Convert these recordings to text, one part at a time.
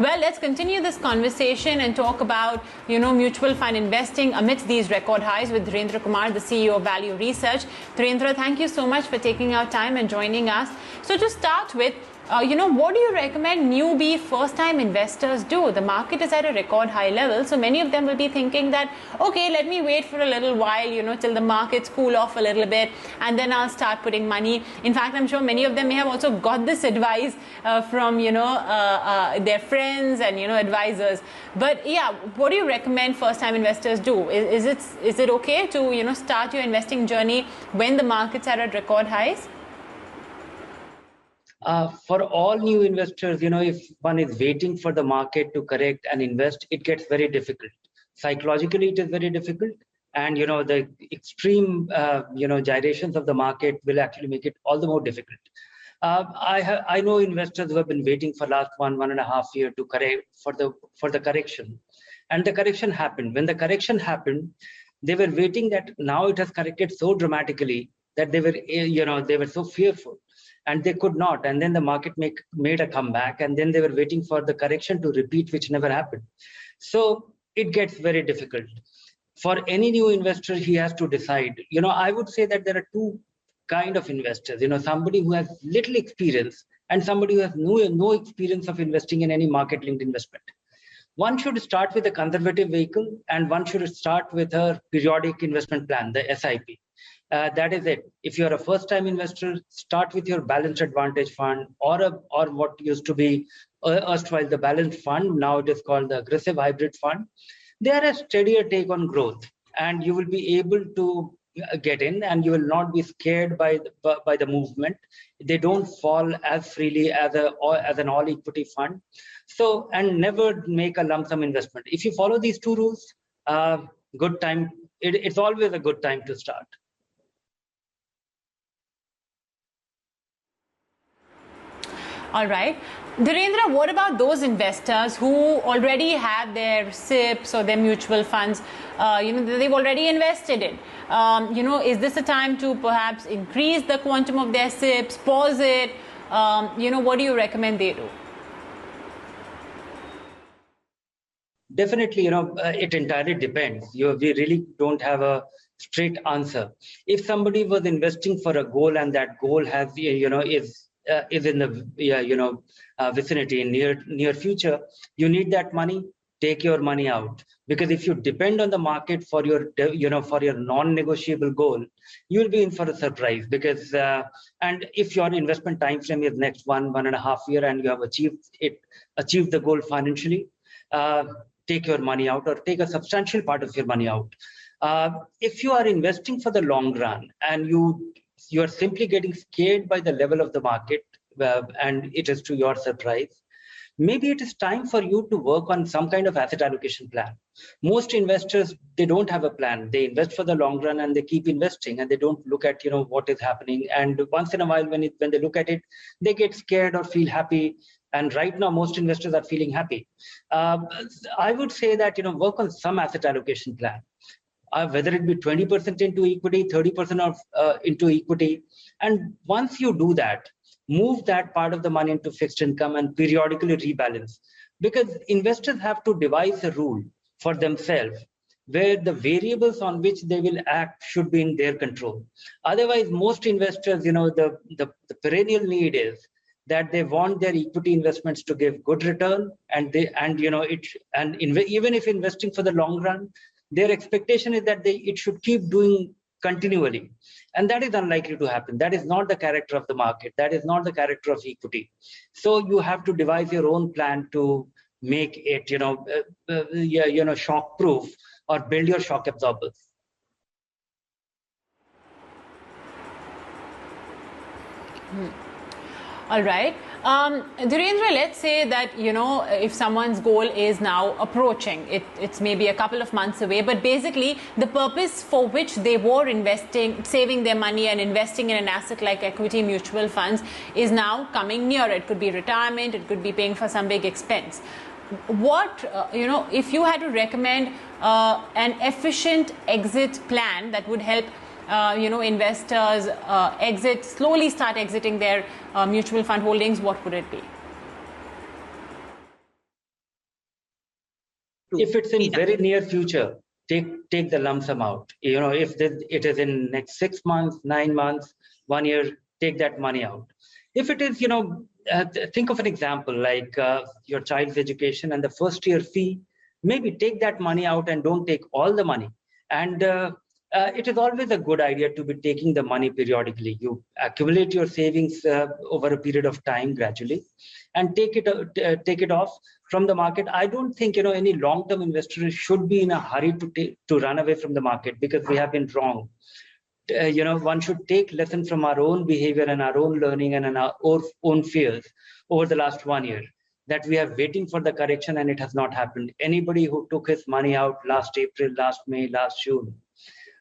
Well, let's continue this conversation and talk about, mutual fund investing amidst these record highs with Dhirendra Kumar, the CEO of Value Research. Dhirendra, thank you so much for taking our time and joining us. So to start with, what do you recommend newbie first-time investors do? The market is at a record high level, so many of them will be thinking that, okay, let me wait for a little while, till the markets cool off a little bit, and then I'll start putting money. In fact, I'm sure many of them may have also got this advice from, their friends and, advisors. But yeah, what do you recommend first-time investors do? Is it okay to, start your investing journey when the markets are at record highs? For all new investors, if one is waiting for the market to correct and invest, it gets very difficult. Psychologically, it is very difficult. And, the extreme, gyrations of the market will actually make it all the more difficult. I know investors who have been waiting for last 1.5 years to correct for the correction. And the correction happened. When the correction happened, they were waiting that now it has corrected so dramatically that they were so fearful. And they could not, and then the market made a comeback, and then they were waiting for the correction to repeat, which never happened. So it gets very difficult. For any new investor, he has to decide. I would say that there are two kind of investors. Somebody who has little experience and somebody who has no experience of investing in any market-linked investment. One should start with a conservative vehicle, and one should start with a periodic investment plan, the SIP. That is it. If you're a first-time investor, start with your balanced advantage fund or what used to be erstwhile the balanced fund. Now it is called the aggressive hybrid fund. They are a steadier take on growth, and you will be able to get in, and you will not be scared by the movement. They don't fall as freely as an all equity fund. So, and never make a lump sum investment. If you follow these two rules, good time. It's always a good time to start. All right. Dhirendra, what about those investors who already have their SIPs or their mutual funds, they've already invested in? Is this a time to perhaps increase the quantum of their SIPs, pause it? What do you recommend they do? Definitely, it entirely depends. We really don't have a straight answer. If somebody was investing for a goal and that goal has, is in the vicinity in near future, you need that money, take your money out. Because if you depend on the market for your non-negotiable goal, you will be in for a surprise. Because and if your investment time frame is next 1.5 year and you have achieved the goal financially, take your money out or take a substantial part of your money out. If you are investing for the long run and you are simply getting scared by the level of the market, and it is to your surprise, maybe it is time for you to work on some kind of asset allocation plan. Most investors, they don't have a plan. They invest for the long run and they keep investing, and they don't look at what is happening. And once in a while, when they look at it, they get scared or feel happy. And right now, most investors are feeling happy. I would say that work on some asset allocation plan. Whether it be 20% into equity, 30% into equity. And once you do that, move that part of the money into fixed income and periodically rebalance. Because investors have to devise a rule for themselves where the variables on which they will act should be in their control. Otherwise, most investors, the perennial need is that they want their equity investments to give good return, even if investing for the long run, their expectation is that it should keep doing continually. And that is unlikely to happen. That is not the character of the market. That is not the character of equity. So you have to devise your own plan to make it, shock proof or build your shock absorbers. All right. Dhirendra, let's say that, if someone's goal is now approaching, it's maybe a couple of months away, but basically the purpose for which they were investing, saving their money and investing in an asset like equity mutual funds is now coming near. It could be retirement, it could be paying for some big expense. What, if you had to recommend an efficient exit plan that would help investors slowly start exiting their mutual fund holdings, what would it be? If it's in very near future, take the lump sum out. If it is in next 6 months, 9 months, 1 year, take that money out. If it is, think of an example like your child's education and the first year fee, maybe take that money out and don't take all the money. And it is always a good idea to be taking the money periodically. You accumulate your savings over a period of time gradually, and take it off from the market. I don't think any long-term investor should be in a hurry to run away from the market, because we have been wrong. One should take lessons from our own behavior and our own learning and our own fears over the last 1 year, that we are waiting for the correction and it has not happened. Anybody who took his money out last April, last May, last June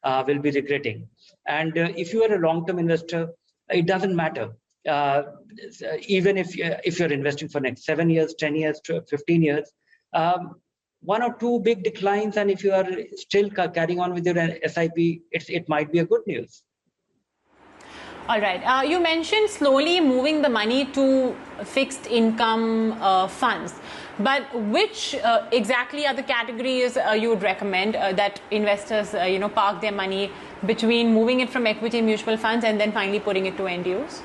will be regretting. And if you are a long-term investor, it doesn't matter. Even if you're investing for next 7 years, 10 years, 15 years, 1 or 2 big declines, and if you are still carrying on with your SIP, it might be a good news. All right. You mentioned slowly moving the money to fixed income funds, but which exactly are the categories you would recommend that investors park their money between moving it from equity mutual funds and then finally putting it to end use?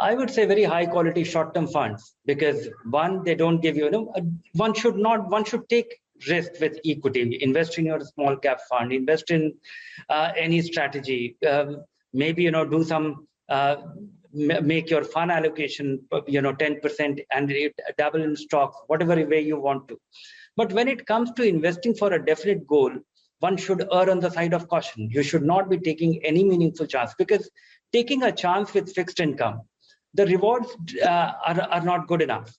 I would say very high quality short-term funds, because one, they don't give one should take risk with equity. Invest in your small cap fund, invest in any strategy, maybe do some make your fund allocation 10% and double in stocks, whatever way you want to. But when it comes to investing for a definite goal, one should err on the side of caution. You should not be taking any meaningful chance, because taking a chance with fixed income, the rewards are not good enough.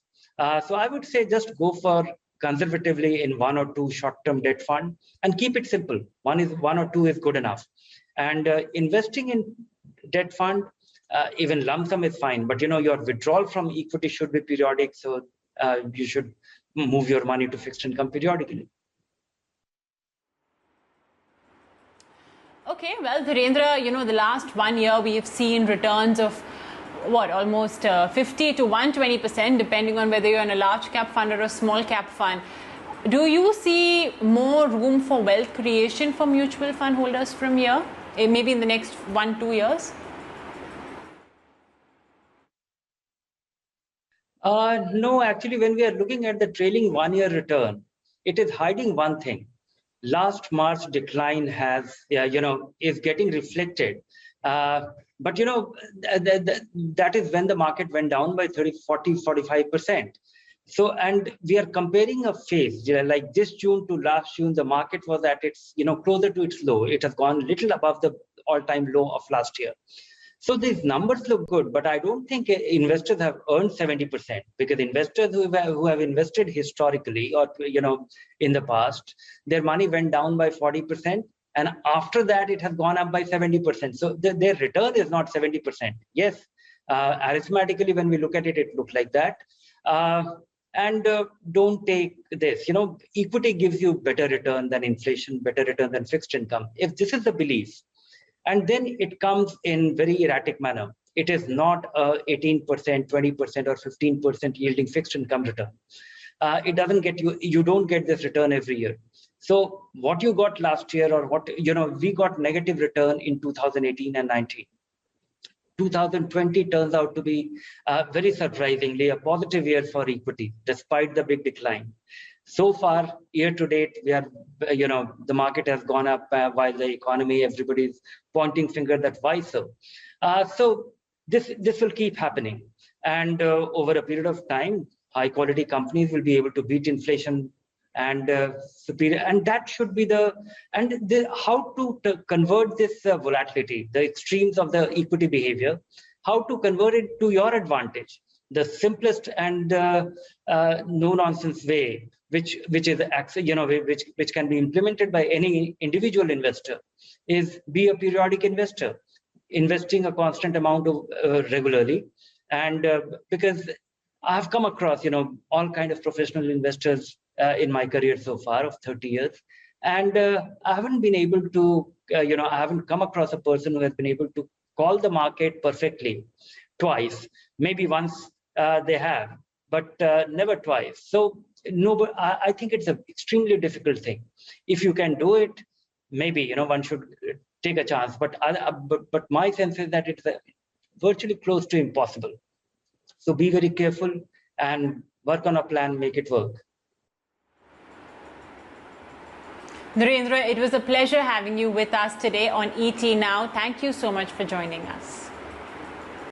So I would say just go for conservatively in 1 or 2 short-term debt fund and keep it simple. 1 or 2 is good enough. And investing in debt fund, even lump sum is fine, but your withdrawal from equity should be periodic. So you should move your money to fixed income periodically. Okay, well, Dhirendra, the last 1 year we have seen returns of almost 50 to 120%, depending on whether you're in a large cap fund or a small cap fund. Do you see more room for wealth creation for mutual fund holders from here, maybe in the next 1-2 years? No, actually, when we are looking at the trailing 1 year return, it is hiding one thing. Last March decline is getting reflected. But that is when the market went down by 45%. So, and we are comparing a phase like this June to last June. The market was at its closer to its low. It has gone little above the all-time low of last year. So these numbers look good, but I don't think investors have earned 70%, because investors who have invested historically or in the past, their money went down by 40%. And after that, it has gone up by 70%. So their return is not 70%. Yes, arithmetically, when we look at it, it looks like that. And don't take this. Equity gives you better return than inflation, better return than fixed income. If this is the belief, and then it comes in very erratic manner. It is not a 18%, 20%, or 15% yielding fixed income return. It doesn't get you don't get this return every year. So what you got last year, or we got negative return in 2018 and 19. 2020 turns out to be very surprisingly a positive year for equity, despite the big decline. So far, year to date, we are, the market has gone up while the economy, everybody's pointing finger that why so. So this will keep happening, and over a period of time, high quality companies will be able to beat inflation and superior, and that should be how to convert this volatility, the extremes of the equity behavior, how to convert it to your advantage. The simplest and no nonsense way, which can be implemented by any individual investor, is be a periodic investor, investing a constant amount of regularly. And because I've come across all kind of professional investors in my career so far of 30 years, and I haven't been able to I haven't come across a person who has been able to call the market perfectly twice. Maybe once they have, but never twice. So no, I think it's an extremely difficult thing. If you can do it, maybe one should take a chance. But my sense is that it's virtually close to impossible. So be very careful and work on a plan, make it work. Dhirendra, it was a pleasure having you with us today on ET Now. Thank you so much for joining us.